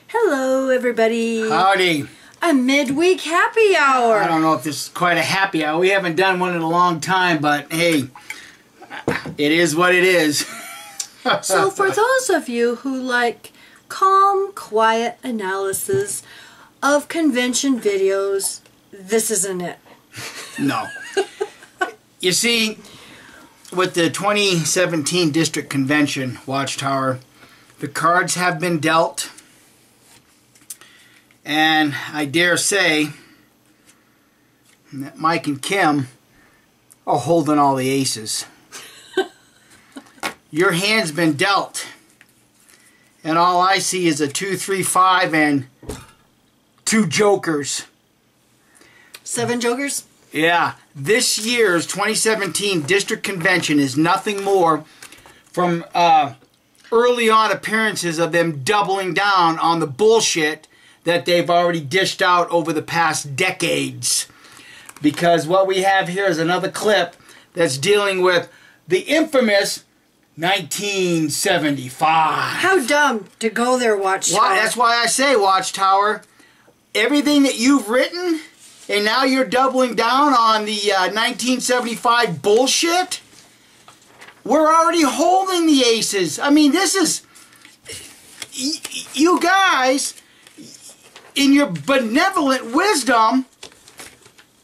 Hello, everybody. Howdy. A midweek happy hour. I don't know if this is quite a happy hour. We haven't done one in a long time, but hey, it is what it is. So for those of you who like calm, quiet analysis of convention videos, this isn't it. No. You see, with the 2017 District Convention, Watchtower, the cards have been dealt. And I dare say that Mike and Kim are holding all the aces. Your hand's been dealt. And all I see is a 2, 3, 5 and 2 jokers. 7 jokers? Yeah. This year's 2017 District Convention is nothing more from early on appearances of them doubling down on the bullshit that they've already dished out over the past decades. Because what we have here is another clip that's dealing with the infamous 1975. How dumb to go there, Watchtower. That's why I say, Watchtower, everything that you've written, and now you're doubling down on the 1975 bullshit, we're already holding the aces. I mean, this is... You guys, in your benevolent wisdom,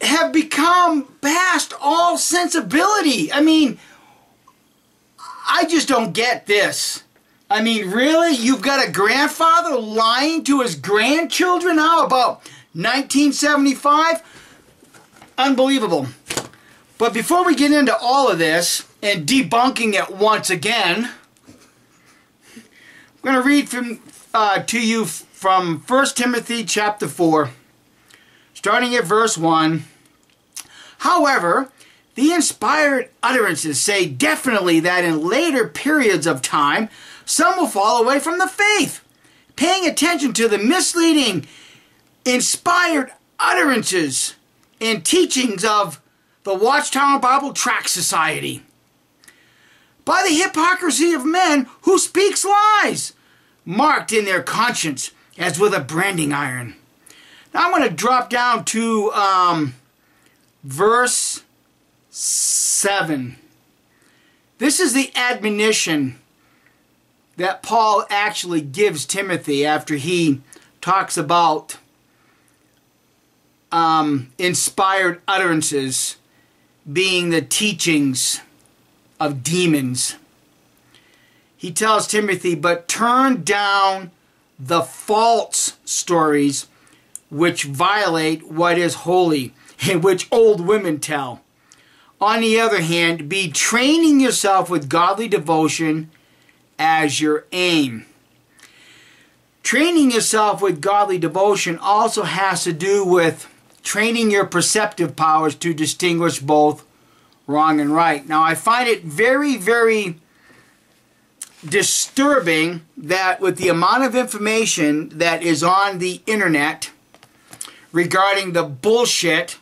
have become past all sensibility. I mean, I just don't get this. I mean, really? You've got a grandfather lying to his grandchildren now about 1975? Unbelievable. But before we get into all of this and debunking it once again, I'm going to read to you from 1 Timothy chapter 4, starting at verse 1. However, the inspired utterances say definitely that in later periods of time, some will fall away from the faith, paying attention to the misleading, inspired utterances and teachings of the Watchtower Bible Tract Society, by the hypocrisy of men who speaks lies, marked in their conscience as with a branding iron. Now I'm going to drop down to verse 7. This is the admonition that Paul actually gives Timothy after he talks about inspired utterances being the teachings of demons. He tells Timothy, but turn down the false stories which violate what is holy and which old women tell. On the other hand, be training yourself with godly devotion as your aim. Training yourself with godly devotion also has to do with training your perceptive powers to distinguish both wrong and right. Now, I find it very, very disturbing that with the amount of information that is on the internet regarding the bullshit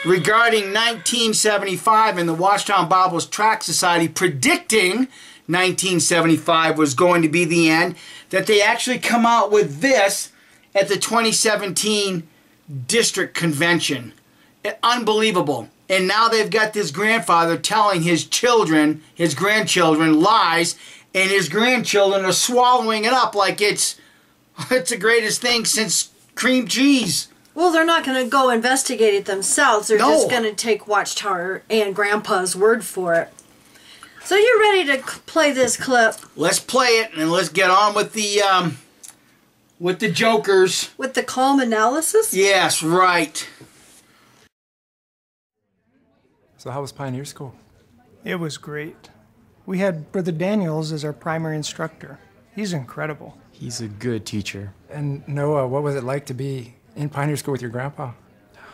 regarding 1975 and the Watchtower Bible Tract Society predicting 1975 was going to be the end, that they actually come out with this at the 2017 District Convention. Unbelievable. And now they've got this grandfather telling his children, his grandchildren, lies, and his grandchildren are swallowing it up like it's the greatest thing since cream cheese. Well, they're not going to go investigate it themselves. They're just going to take Watchtower and Grandpa's word for it. So you're ready to play this clip? Let's play it and let's get on with the jokers. With the calm analysis? Yes, right. So how was Pioneer School? It was great. We had Brother Daniels as our primary instructor. He's incredible. He's a good teacher. And Noah, what was it like to be in Pioneer School with your grandpa?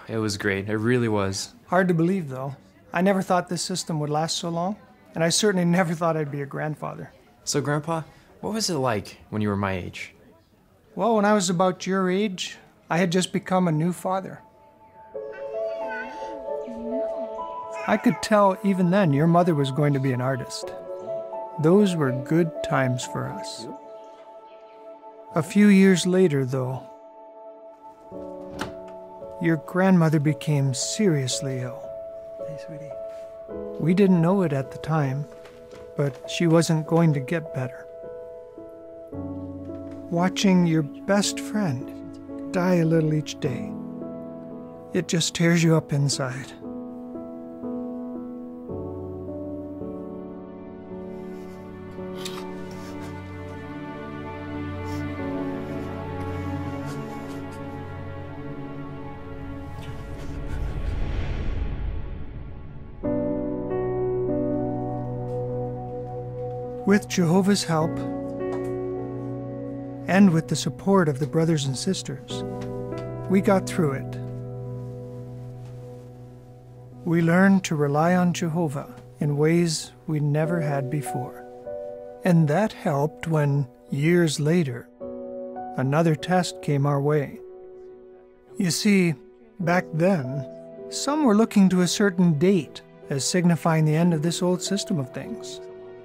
It was great. It really was. Hard to believe, though. I never thought this system would last so long, and I certainly never thought I'd be a grandfather. So, Grandpa, what was it like when you were my age? Well, when I was about your age, I had just become a new father. I could tell even then your mother was going to be an artist. Those were good times for us. A few years later, though, your grandmother became seriously ill. Hey, sweetie. We didn't know it at the time, but she wasn't going to get better. Watching your best friend die a little each day, it just tears you up inside. With Jehovah's help, and with the support of the brothers and sisters, we got through it. We learned to rely on Jehovah in ways we never had before. And that helped when, years later, another test came our way. You see, back then, some were looking to a certain date as signifying the end of this old system of things.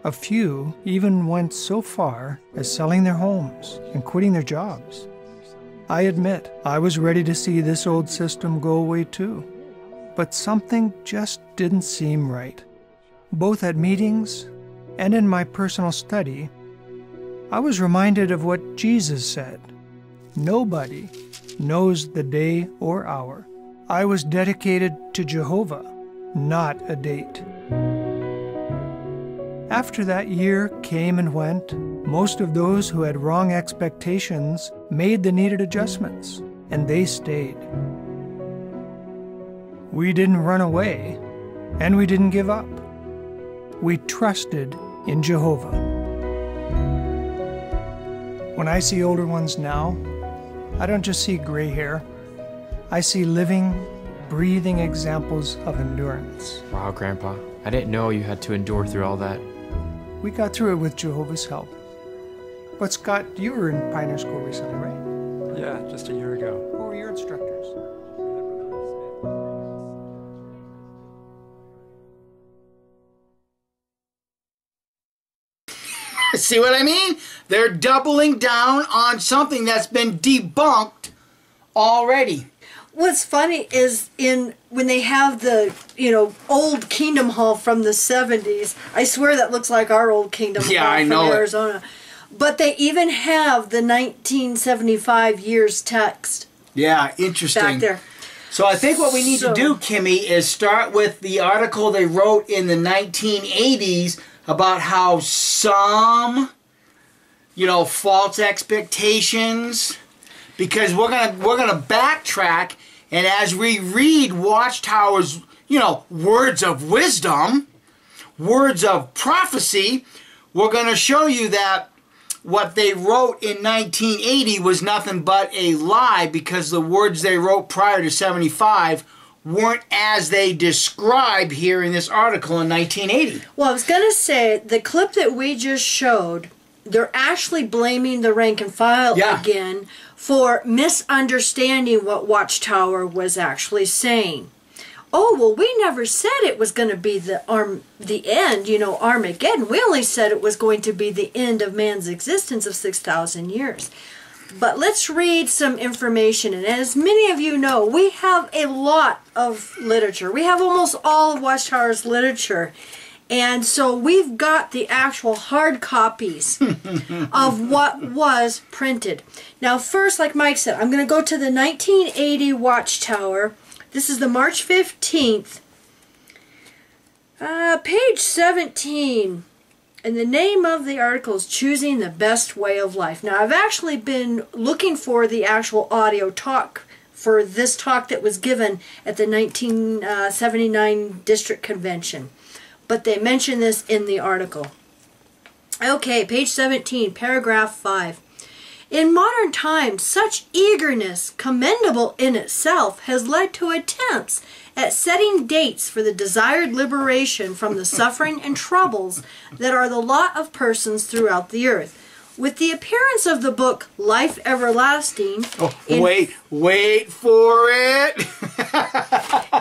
A few even went so far as selling their homes and quitting their jobs. I admit, I was ready to see this old system go away too. But something just didn't seem right. Both at meetings and in my personal study, I was reminded of what Jesus said. Nobody knows the day or hour. I was dedicated to Jehovah, not a date. After that year came and went, most of those who had wrong expectations made the needed adjustments, and they stayed. We didn't run away, and we didn't give up. We trusted in Jehovah. When I see older ones now, I don't just see gray hair. I see living, breathing examples of endurance. Wow, Grandpa. I didn't know you had to endure through all that. We got through it with Jehovah's help. But Scott, you were in Pioneer School recently, right? Yeah, just a year ago. Who were your instructors? See what I mean? They're doubling down on something that's been debunked already. What's funny is when they have the, old Kingdom Hall from the 70s, I swear that looks like our old Kingdom Hall from Arizona. But they even have the 1975 years text. Yeah, interesting. Back there. So I think what we need to do, Kimmy, is start with the article they wrote in the 1980s about how some, false expectations, because we're gonna backtrack, and as we read Watchtower's, words of wisdom, words of prophecy, we're gonna show you that what they wrote in 1980 was nothing but a lie, because the words they wrote prior to 75 weren't as they describe here in this article in 1980. Well, I was going to say, the clip that we just showed, they're actually blaming the rank and file again for misunderstanding what Watchtower was actually saying. Oh, well, we never said it was going to be the end, Armageddon. We only said it was going to be the end of man's existence of 6,000 years. But let's read some information. And as many of you know, we have a lot of literature. We have almost all of Watchtower's literature. And so we've got the actual hard copies of what was printed. Now first, like Mike said, I'm going to go to the 1980 Watchtower. This is the March 15th. Page 17. And the name of the article is Choosing the Best Way of Life. Now, I've actually been looking for the actual audio talk for this talk that was given at the 1979 District Convention. But they mention this in the article. Okay, page 17, paragraph 5. In modern times, such eagerness, commendable in itself, has led to attempts at setting dates for the desired liberation from the suffering and troubles that are the lot of persons throughout the earth. With the appearance of the book Life Everlasting, wait for it.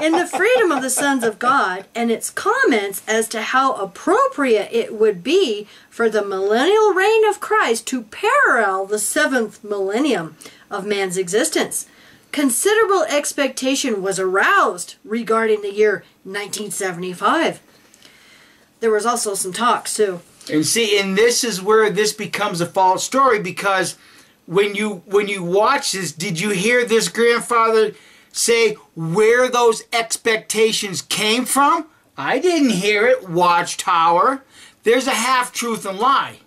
in the freedom of the sons of God, and its comments as to how appropriate it would be for the millennial reign of Christ to parallel the 7th millennium of man's existence, considerable expectation was aroused regarding the year 1975. There was also some talks too. And see, and this is where this becomes a false story, because when you watch this, did you hear this grandfather say where those expectations came from? I didn't hear it. Watchtower. There's a half-truth and lie.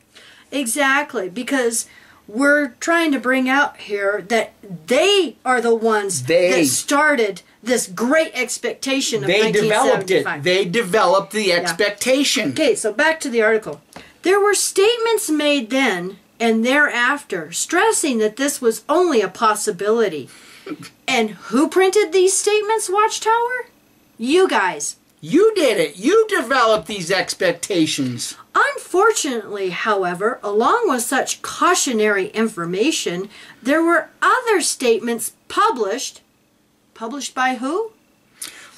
Exactly, because we're trying to bring out here that they are the ones that started this great expectation of 1975. Developed it. They developed the expectation. Okay, so back to the article. There were statements made then and thereafter stressing that this was only a possibility. And who printed these statements, Watchtower? You guys. You did it. You developed these expectations. Unfortunately, however, along with such cautionary information, there were other statements published. Published by who?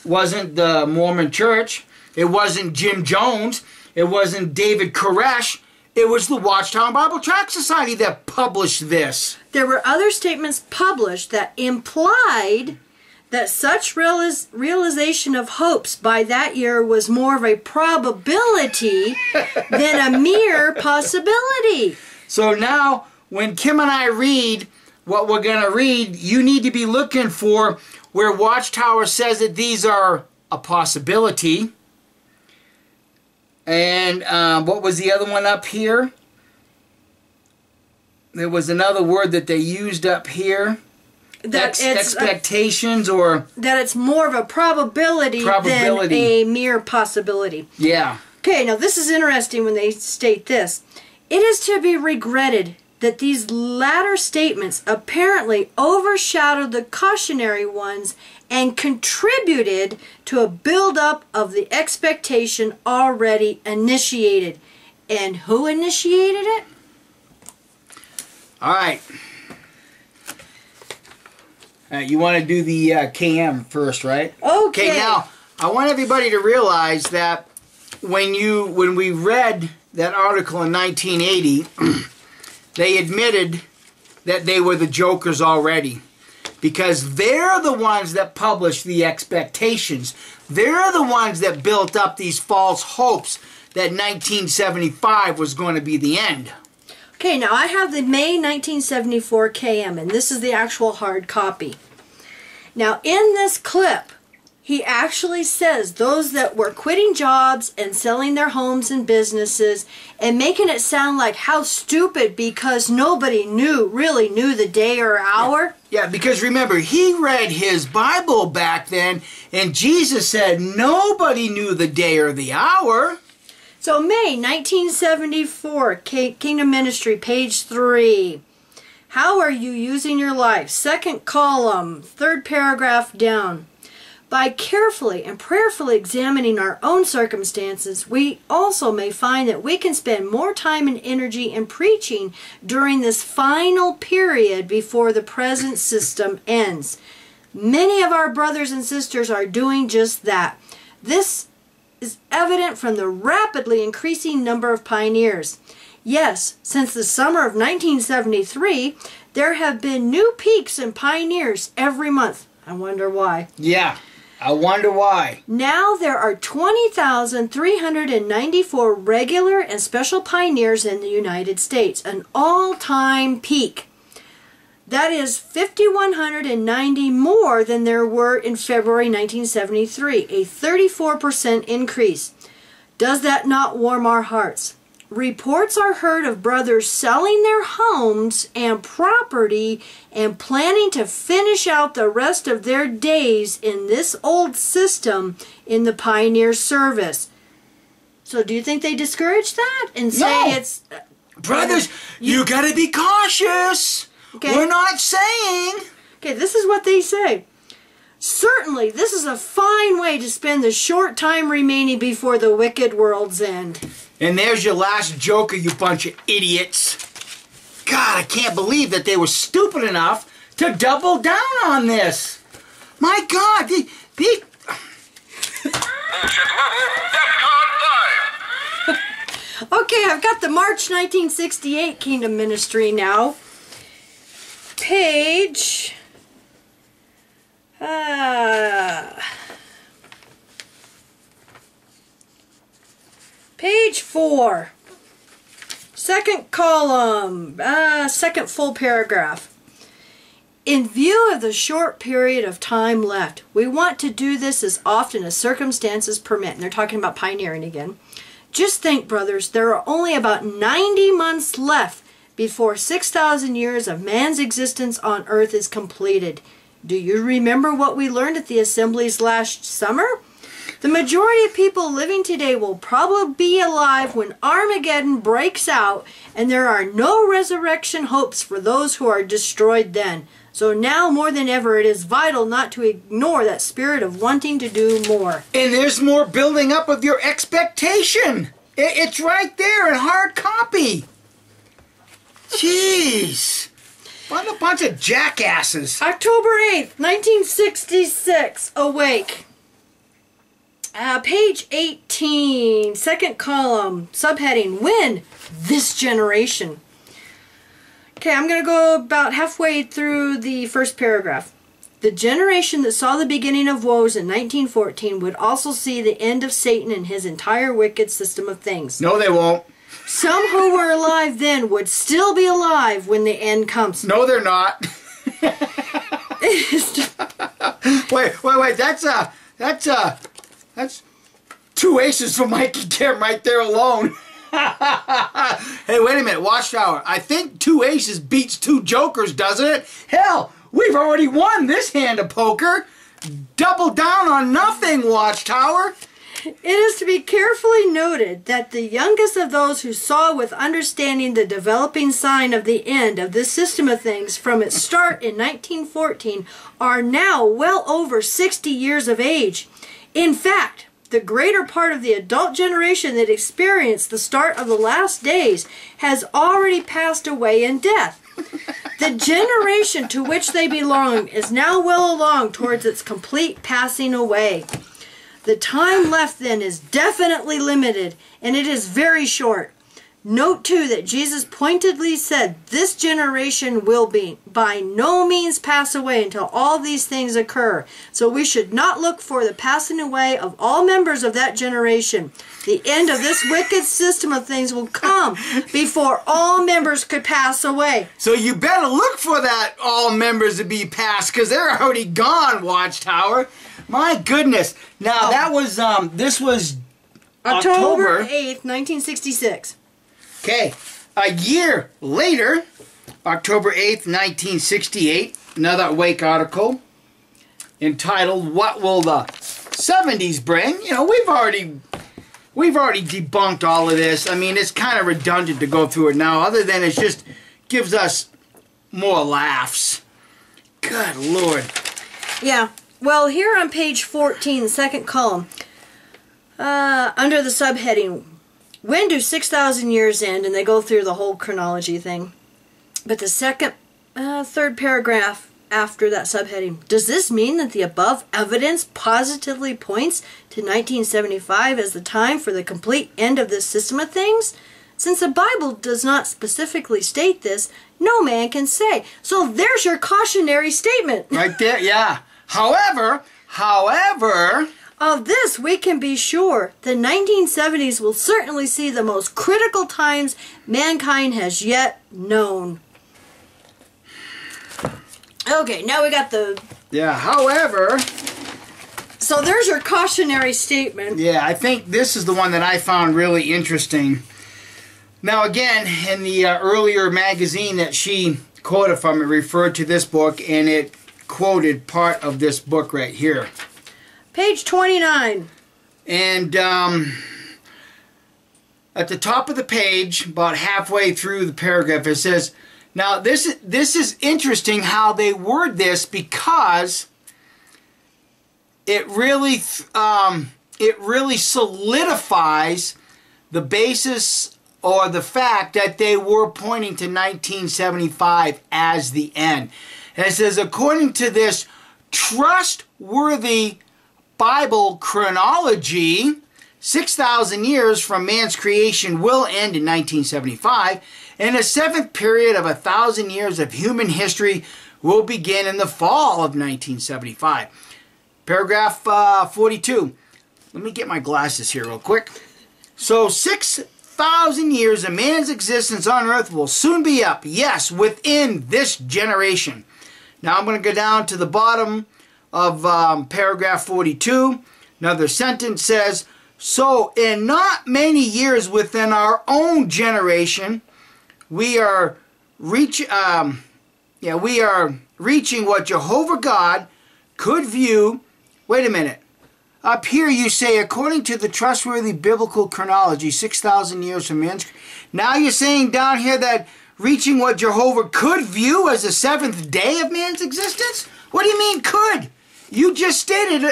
Wasn't the Mormon Church. It wasn't Jim Jones. It wasn't David Koresh. It was the Watchtower Bible Tract Society that published this. There were other statements published that implied that such realization of hopes by that year was more of a probability than a mere possibility. So now, when Kim and I read what we're going to read, you need to be looking for where Watchtower says that these are a possibility. And what was the other one up here? There was another word that they used up here. That expectations or... That it's more of a probability than a mere possibility. Yeah. Okay, now this is interesting when they state this. It is to be regretted that these latter statements apparently overshadowed the cautionary ones and contributed to a build-up of the expectation already initiated. And who initiated it? All right. You want to do the KM first, right? Okay. Okay, now, I want everybody to realize that when we read that article in 1980, they admitted that they were the jokers already. Because they're the ones that published the expectations. They're the ones that built up these false hopes that 1975 was going to be the end. Okay, now I have the May 1974 KM, and this is the actual hard copy. Now, in this clip, he actually says those that were quitting jobs and selling their homes and businesses and making it sound like how stupid because nobody really knew the day or hour. Yeah, because remember, he read his Bible back then, and Jesus said nobody knew the day or the hour. So May 1974, Kingdom Ministry, page 3. How are you using your life? Second column, third paragraph down. By carefully and prayerfully examining our own circumstances, we also may find that we can spend more time and energy in preaching during this final period before the present system ends. Many of our brothers and sisters are doing just that. This is evident from the rapidly increasing number of pioneers. Yes, since the summer of 1973, there have been new peaks in pioneers every month. I wonder why. Yeah, I wonder why. Now there are 20,394 regular and special pioneers in the United States, an all-time peak. That is 5,190 more than there were in February 1973, a 34% increase. Does that not warm our hearts? Reports are heard of brothers selling their homes and property and planning to finish out the rest of their days in this old system in the pioneer service. So do you think they discourage that and say it's... Brothers, you gotta be cautious. Okay. We're not saying. Okay, this is what they say. Certainly, this is a fine way to spend the short time remaining before the wicked world's end. And there's your last joker, you bunch of idiots. God, I can't believe that they were stupid enough to double down on this. My God, they Okay, I've got the March 1968 Kingdom Ministry now. Page... page 4. Second column. Second full paragraph. In view of the short period of time left, we want to do this as often as circumstances permit. And they're talking about pioneering again. Just think, brothers, there are only about 90 months left before 6,000 years of man's existence on earth is completed. Do you remember what we learned at the assemblies last summer? The majority of people living today will probably be alive when Armageddon breaks out, and there are no resurrection hopes for those who are destroyed then. So now more than ever, it is vital not to ignore that spirit of wanting to do more. And there's more building up of your expectation. It's right there in hard copy. Jeez. What a bunch of jackasses. October 8th, 1966, Awake. Page 18, second column, subheading, When? This Generation. Okay, I'm going to go about halfway through the first paragraph. The generation that saw the beginning of woes in 1914 would also see the end of Satan and his entire wicked system of things. No, they won't. Some who were alive then would still be alive when the end comes. No, they're not. Wait. That's two aces for Mike and Kim right there alone. Hey, wait a minute, Watchtower. I think two aces beats two jokers, doesn't it? Hell, we've already won this hand of poker. Double down on nothing, Watchtower. It is to be carefully noted that the youngest of those who saw with understanding the developing sign of the end of this system of things from its start in 1914 are now well over 60 years of age. In fact, the greater part of the adult generation that experienced the start of the last days has already passed away in death. The generation to which they belong is now well along towards its complete passing away. The time left then is definitely limited, and it is very short. Note too that Jesus pointedly said this generation will be by no means pass away until all these things occur. So we should not look for the passing away of all members of that generation. The end of this wicked system of things will come before all members could pass away. So you better look for that all members to be passed, because they're already gone, Watchtower. My goodness. Now that was, this was October 8th, 1966. Okay, a year later, October 8th, 1968, another Awake article entitled, What Will the 70s Bring? You know, we've already debunked all of this. I mean, it's kind of redundant to go through it now, other than it just gives us more laughs. Good Lord. Yeah, well, here on page 14, the second column, under the subheading, When do 6,000 years end? And they go through the whole chronology thing. But the third paragraph after that subheading, does this mean that the above evidence positively points to 1975 as the time for the complete end of this system of things? Since the Bible does not specifically state this, no man can say. So there's your cautionary statement. Right there, yeah. However, of this we can be sure the 1970s will certainly see the most critical times mankind has yet known. Okay, now we got the... Yeah, however... So there's your cautionary statement. Yeah, I think this is the one that I found really interesting. Now again, in the earlier magazine that she quoted from, it referred to this book, and it quoted part of this book right here. Page 29. And at the top of the page, about halfway through the paragraph, it says, now this is interesting how they word this, because it really solidifies the basis or the fact that they were pointing to 1975 as the end. And it says, according to this trustworthy Bible chronology, 6,000 years from man's creation will end in 1975, and the seventh period of 1,000 years of human history will begin in the fall of 1975. Paragraph 42. Let me get my glasses here real quick. So 6,000 years of man's existence on earth will soon be up. Yes, within this generation. Now I'm going to go down to the bottom of paragraph 42. Another sentence says, so in not many years within our own generation, we are reaching what Jehovah God could view. Wait a minute. Up here you say, according to the trustworthy biblical chronology, 6,000 years from man's... Now you're saying down here that reaching what Jehovah could view as the seventh day of man's existence? What do you mean could? You just stated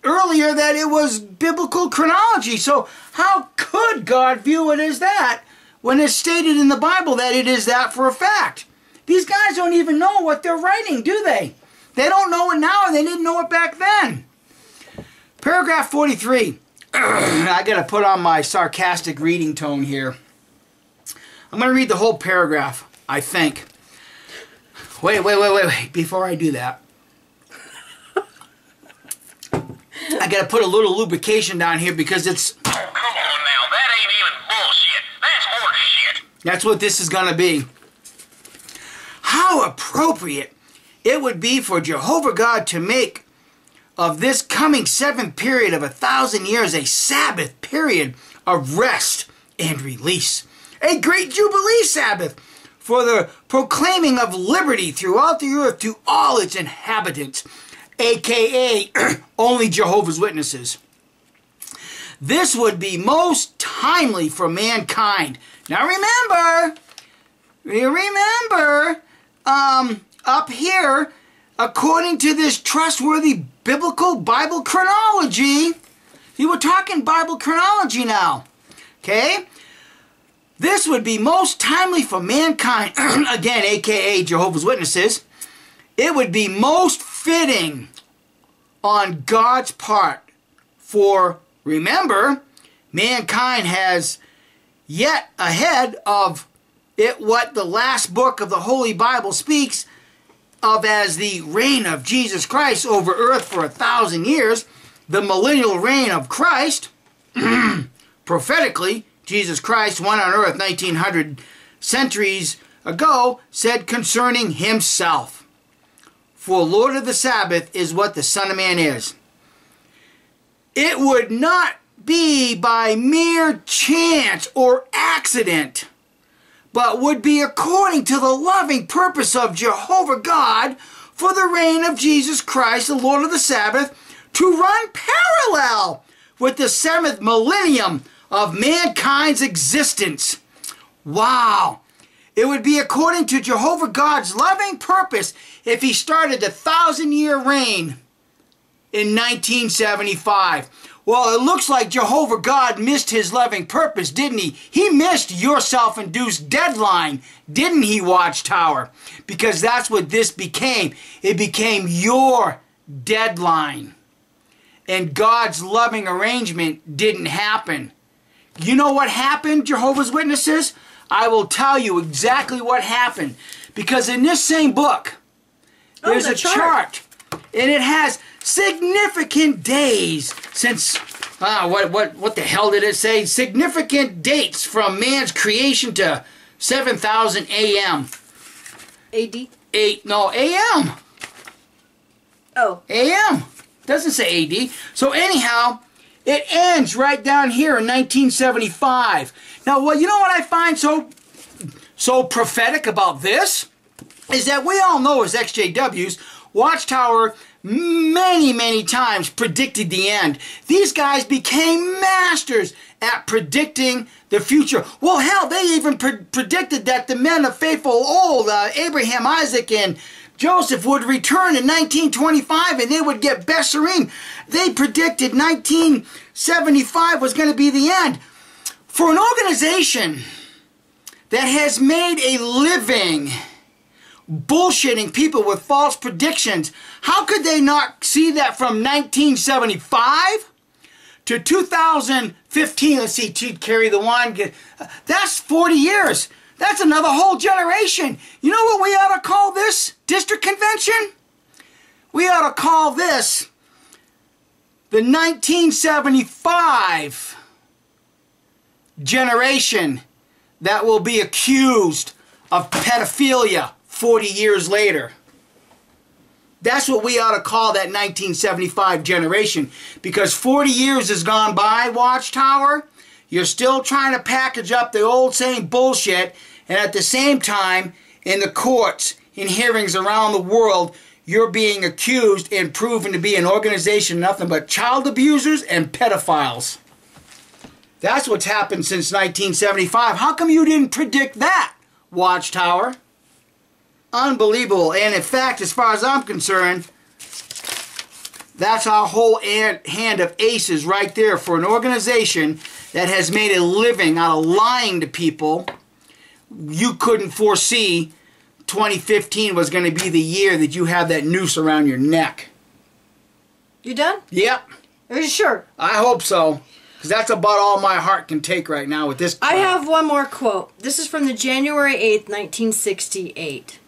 earlier that it was biblical chronology. So how could God view it as that when it's stated in the Bible that it is that for a fact? These guys don't even know what they're writing, do they? They don't know it now, and they didn't know it back then. Paragraph 43. I got to put on my sarcastic reading tone here. I'm going to read the whole paragraph, I think. Wait. Before I do that, I got to put a little lubrication down here because it's... Oh, come on now. That ain't even bullshit. That's horse shit. That's what this is going to be. How appropriate it would be for Jehovah God to make of this coming seventh period of 1,000 years a Sabbath period of rest and release. A great Jubilee Sabbath for the proclaiming of liberty throughout the earth to all its inhabitants, a.k.a. only Jehovah's Witnesses. This would be most timely for mankind. Now remember, up here, according to this trustworthy biblical Bible chronology, you were talking Bible chronology now, okay? This would be most timely for mankind, again, a.k.a. Jehovah's Witnesses. It would be most fitting on God's part, for remember, mankind has yet ahead of it what the last book of the Holy Bible speaks of as the reign of Jesus Christ over earth for 1,000 years, the millennial reign of Christ. Prophetically, Jesus Christ, one on earth 1,900 centuries ago, said concerning himself, for Lord of the Sabbath is what the Son of Man is. It would not be by mere chance or accident, but would be according to the loving purpose of Jehovah God for the reign of Jesus Christ, the Lord of the Sabbath, to run parallel with the seventh millennium of mankind's existence. Wow! It would be according to Jehovah God's loving purpose if he started the 1,000-year reign in 1975. Well, it looks like Jehovah God missed his loving purpose, didn't he? He missed your self-induced deadline, didn't he, Watchtower? Because that's what this became. It became your deadline. And God's loving arrangement didn't happen. You know what happened, Jehovah's Witnesses? I will tell you exactly what happened. Because in this same book, there's a chart. And it has significant days since, what the hell did it say? Significant dates from man's creation to 7,000 AM. AD? AM. Oh. AM. Doesn't say AD. So anyhow, it ends right down here in 1975. Now, well, you know what I find so prophetic about this? Is that we all know as XJWs, Watchtower many times predicted the end. These guys became masters at predicting the future. Well, hell, they even predicted that the men of faithful old, Abraham, Isaac, and Joseph would return in 1925 and they would get Besserim. They predicted 1975 was going to be the end. For an organization that has made a living bullshitting people with false predictions, how could they not see that from 1975 to 2015? Let's see, to carry the one. That's 40 years. That's another whole generation. You know what we ought to call this district convention? We ought to call this the 1975 generation that will be accused of pedophilia 40 years later. That's what we ought to call that 1975 generation, because 40 years has gone by, Watchtower. You're still trying to package up the old same bullshit, and at the same time, in the courts, in hearings around the world, you're being accused and proven to be an organization nothing but child abusers and pedophiles. That's what's happened since 1975. How come you didn't predict that, Watchtower? Unbelievable. And in fact, as far as I'm concerned, that's our whole hand of aces right there for an organization that has made a living out of lying to people. You couldn't foresee 2015 was going to be the year that you have that noose around your neck. You done? Yep. Are you sure? I hope so. Because that's about all my heart can take right now with this crap. I have one more quote. This is from the January 8th, 1968.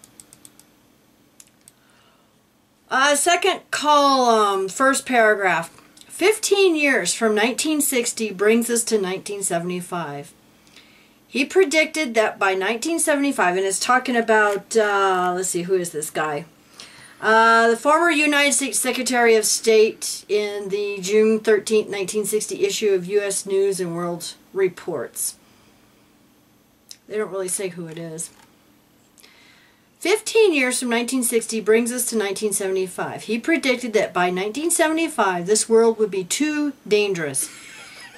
Second column, first paragraph. 15 years from 1960 brings us to 1975. He predicted that by 1975, and it's talking about, let's see, who is this guy? The former United States Secretary of State in the June 13, 1960 issue of U.S. News and World Reports. They don't really say who it is. 15 years from 1960 brings us to 1975. He predicted that by 1975, this world would be too dangerous.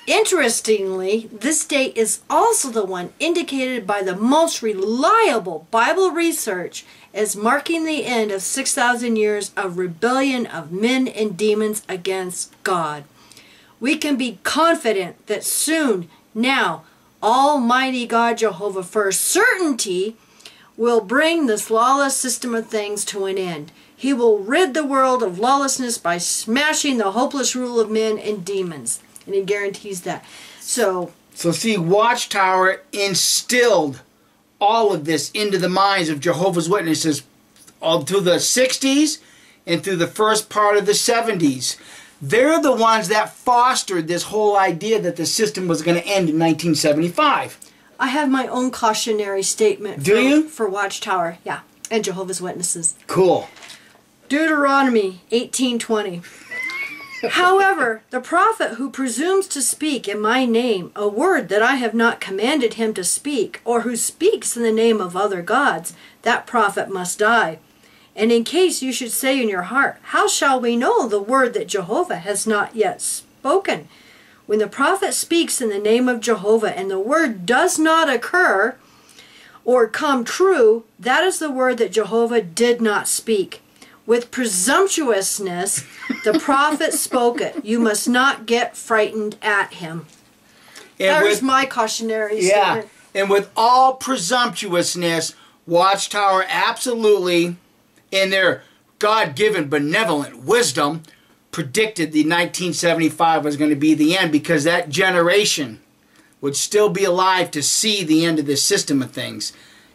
Interestingly, this date is also the one indicated by the most reliable Bible research as marking the end of 6,000 years of rebellion of men and demons against God. We can be confident that soon, now, Almighty God Jehovah for certainty will bring this lawless system of things to an end. He will rid the world of lawlessness by smashing the hopeless rule of men and demons. And he guarantees that. So see, Watchtower instilled all of this into the minds of Jehovah's Witnesses all through the 60s and through the first part of the 70s. They're the ones that fostered this whole idea that the system was going to end in 1975. I have my own cautionary statement. Do you? For Watchtower, yeah, and Jehovah's Witnesses. Cool. Deuteronomy 18:20. However, the prophet who presumes to speak in my name a word that I have not commanded him to speak, or who speaks in the name of other gods, that prophet must die. And in case you should say in your heart, how shall we know the word that Jehovah has not yet spoken? When the prophet speaks in the name of Jehovah and the word does not occur or come true, that is the word that Jehovah did not speak. With presumptuousness, the prophet spoke it. You must not get frightened at him. There's my cautionary statement. And with all presumptuousness, Watchtower absolutely, in their God-given benevolent wisdom, predicted the 1975 was going to be the end, because that generation would still be alive to see the end of this system of things.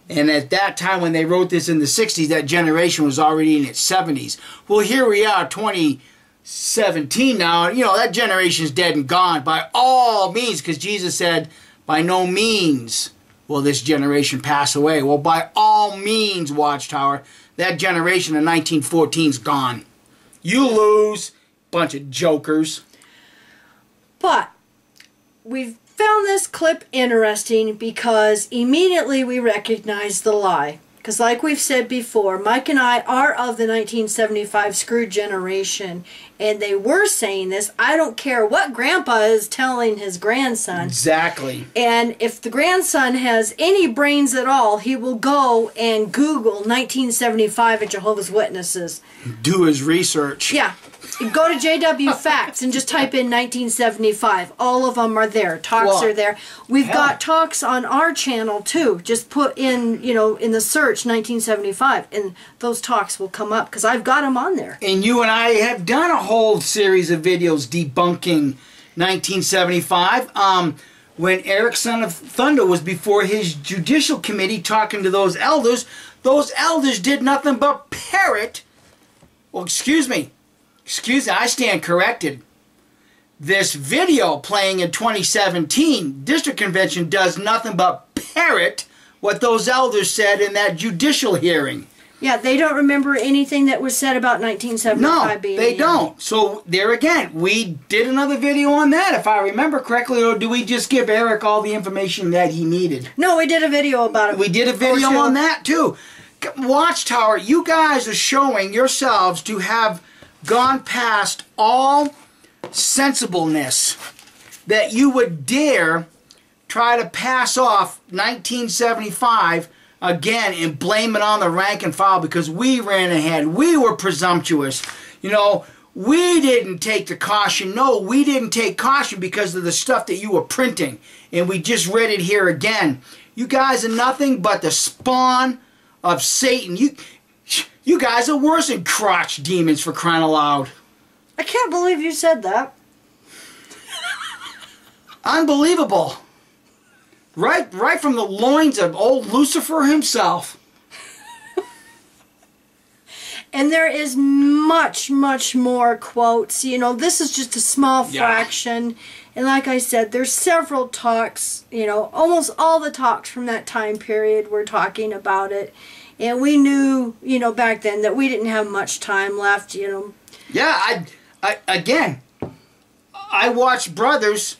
And at that time, when they wrote this in the 60s, that generation was already in its 70s. Well, here we are, 2017 now. You know, that generation's dead and gone by all means, because Jesus said, by no means will this generation pass away. Well, by all means, Watchtower, that generation of 1914's gone. You lose, bunch of jokers. But we've found this clip interesting because immediately we recognize the lie. Because like we've said before, Mike and I are of the 1975 screwed generation, and they were saying this. I don't care what Grandpa is telling his grandson. Exactly. And if the grandson has any brains at all, he will go and Google 1975 at Jehovah's Witnesses. Do his research. Yeah. Go to JW Facts and just type in 1975. All of them are there. Talks are there. We've got talks on our channel too. Just put in, you know, in the search 1975, and those talks will come up because I've got them on there. And you and I have done a whole series of videos debunking 1975. When Eric Son of Thunder was before his judicial committee talking to those elders did nothing but parrot. Well, excuse me, I stand corrected. This video playing in 2017 district convention does nothing but parrot what those elders said in that judicial hearing. Yeah, they don't remember anything that was said about 1975 being. No, they don't. So there again, we did another video on that, if I remember correctly, or do we just give Eric all the information that he needed? No, we did a video about it. We did a video on that too. Watchtower, you guys are showing yourselves to have gone past all sensibleness that you would dare try to pass off 1975 again and blame it on the rank and file because we ran ahead. We were presumptuous. You know, we didn't take the caution. No, we didn't take caution because of the stuff that you were printing. And we just read it here again. You guys are nothing but the spawn of Satan. You guys are worse than crotch demons, for crying aloud. I can't believe you said that. Unbelievable. Right from the loins of old Lucifer himself. And there is much, much more quotes. You know, this is just a small fraction. And like I said, there's several talks, you know, almost all the talks from that time period were talking about it. And we knew, you know, back then that we didn't have much time left, you know. Yeah, I watched brothers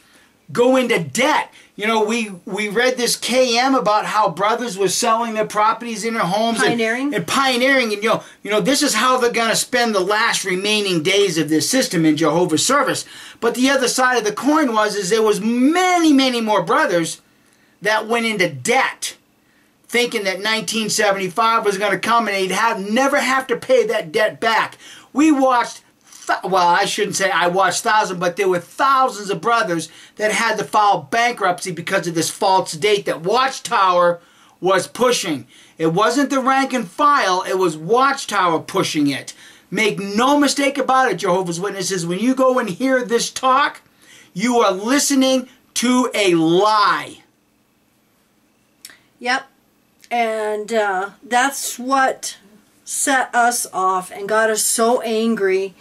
go into debt. You know, we read this KM about how brothers were selling their properties in their homes. Pioneering. And pioneering. And, you know, this is how they're going to spend the last remaining days of this system in Jehovah's service. But the other side of the coin is there was many, many more brothers that went into debt, thinking that 1975 was going to come and they'd never have to pay that debt back. We watched, well, I shouldn't say I watched thousands, but there were thousands of brothers that had to file bankruptcy because of this false date that Watchtower was pushing. It wasn't the rank and file, it was Watchtower pushing it. Make no mistake about it, Jehovah's Witnesses, when you go and hear this talk, you are listening to a lie. Yep. And that's what set us off and got us so angry,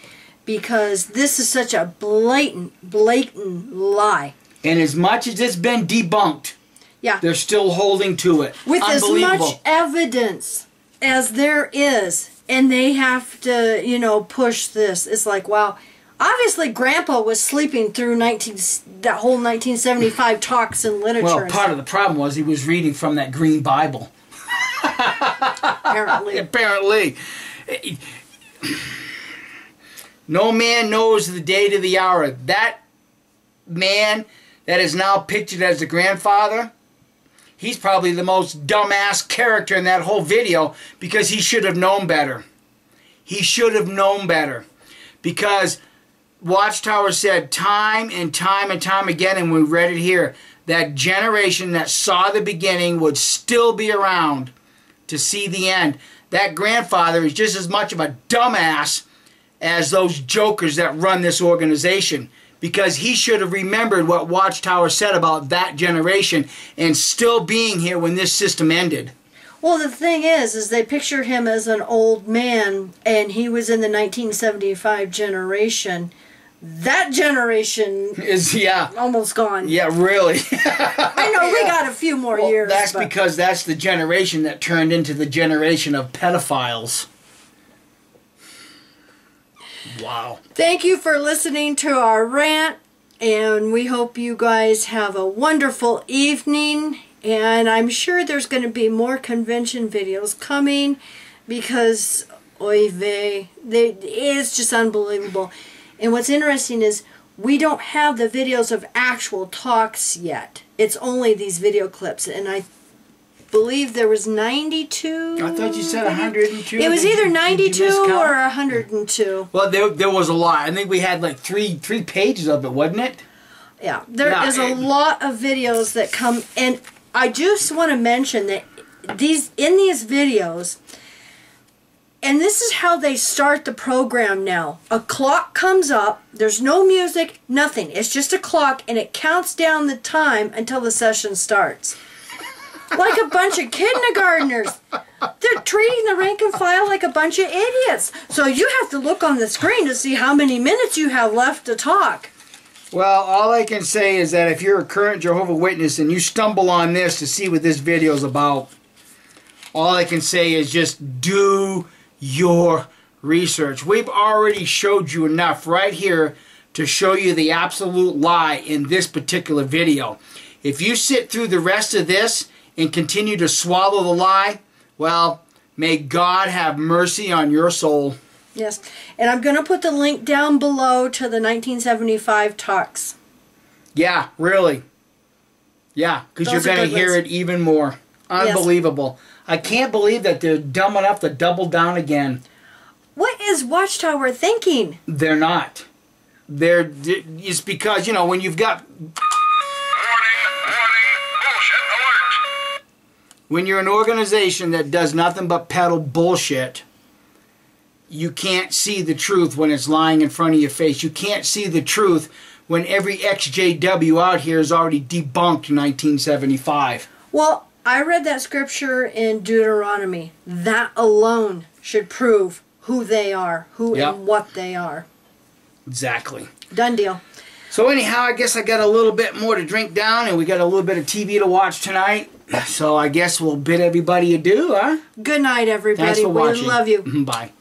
because this is such a blatant lie. And as much as it's been debunked, they're still holding to it. With as much evidence as there is, and they have to, you know, push this. It's like, wow. Obviously, Grandpa was sleeping through that whole 1975 talks and literature. Well, part of the problem was he was reading from that green Bible. Apparently. Apparently. No man knows the day to the hour. That man that is now pictured as the grandfather, he's probably the most dumbass character in that whole video, because he should have known better. He should have known better. Because Watchtower said time and time and time again, and we read it here, that generation that saw the beginning would still be around to see the end. That grandfather is just as much of a dumbass as those jokers that run this organization, because he should have remembered what Watchtower said about that generation and still being here when this system ended. Well, the thing is they picture him as an old man, and he was in the 1975 generation. That generation is almost gone. Yeah, really. I know, we got a few more years. That's because that's the generation that turned into the generation of pedophiles. Wow. Thank you for listening to our rant, and we hope you guys have a wonderful evening. And I'm sure there's going to be more convention videos coming, because oy vey, it's just unbelievable. And what's interesting is we don't have the videos of actual talks yet. It's only these video clips, and believe there was 92. I thought you said 102. It was either 92 miscount? or 102. Well, there was a lot. I think we had like three pages of it, wasn't it? Yeah, there is a lot of videos that come, and I just want to mention that in these videos, and this is how they start the program now. A clock comes up, there's no music, nothing. It's just a clock, and it counts down the time until the session starts. Like a bunch of kindergartners. They're treating the rank and file like a bunch of idiots. So you have to look on the screen to see how many minutes you have left to talk. Well, all I can say is that if you're a current Jehovah's Witness and you stumble on this to see what this video is about, all I can say is just do your research. We've already showed you enough right here to show you the absolute lie in this particular video. If you sit through the rest of this and continue to swallow the lie, well, may God have mercy on your soul. Yes, and I'm going to put the link down below to the 1975 talks. Yeah, really. Yeah, because you're going to hear it even more. Unbelievable. Yes. I can't believe that they're dumb enough to double down again. What is Watchtower thinking? They're not. It's because, you know, when you've got... When you're an organization that does nothing but peddle bullshit, you can't see the truth when it's lying in front of your face. You can't see the truth when every XJW out here is already debunked in 1975. Well, I read that scripture in Deuteronomy. That alone should prove who they are, and what they are. Exactly. Done deal. So anyhow, I guess I got a little bit more to drink down, and we got a little bit of TV to watch tonight. So I guess we'll bid everybody adieu, huh? Good night, everybody. Thanks for watching. We love you. Bye.